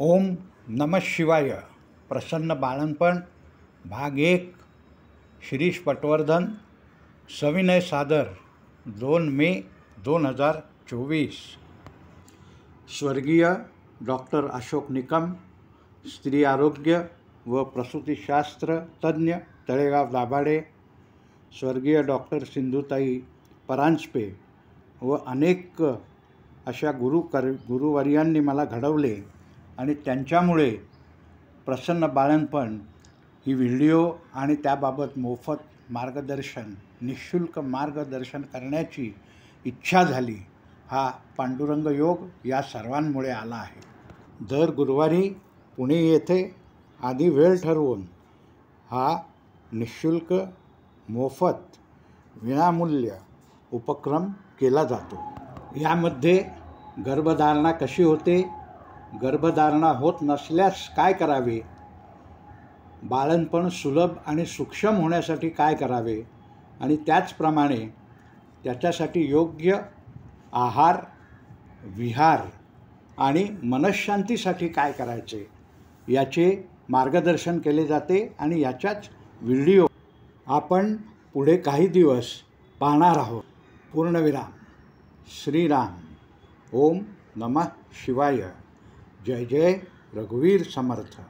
ओम नमः शिवाय. प्रसन्न बाळंपण भाग 1. शिरीष पटवर्धन. सविनय सादर 2 मे 2024. स्वर्गीय डॉक्टर अशोक निकम, स्त्री आरोग्य व प्रसूतीशास्त्र तज्ज्ञ, तळेगाव दाभाडे. स्वर्गीय डॉक्टर सिंधुताई परांजपे व अनेक अशा गुरुवर्यांनी मला घडवले आणि त्यांच्यामुळे प्रसन्न बाळंपण ही व्हिडिओ आणि त्याबाबत मोफत मार्गदर्शन, निःशुल्क मार्गदर्शन करण्याची इच्छा झाली. हा पांडुरंग योग या सर्वांमुळे आला आहे. दर गुरुवारी पुणे येथे आधी वेळ ठरवून हा निःशुल्क, मोफत, विनामूल्य उपक्रम केला जातो. यामध्ये गर्भधारणा कशी होते, गर्भधारणा होत नसल्यास काय करावे, बाळंतपण सुलभ आणि सूक्ष्म होण्यासाठी काय करावे आणि त्याचप्रमाणे त्याच्यासाठी योग्य आहार, विहार आणि मनःशांतीसाठी काय करायचे याचे मार्गदर्शन केले जाते. आणि याच्याच व्हिडिओ आपण पुढे काही दिवस पाहणार आहोत. पूर्णविराम. श्रीराम. ओम नमः शिवाय. जय जय रघुवीर समर्थ.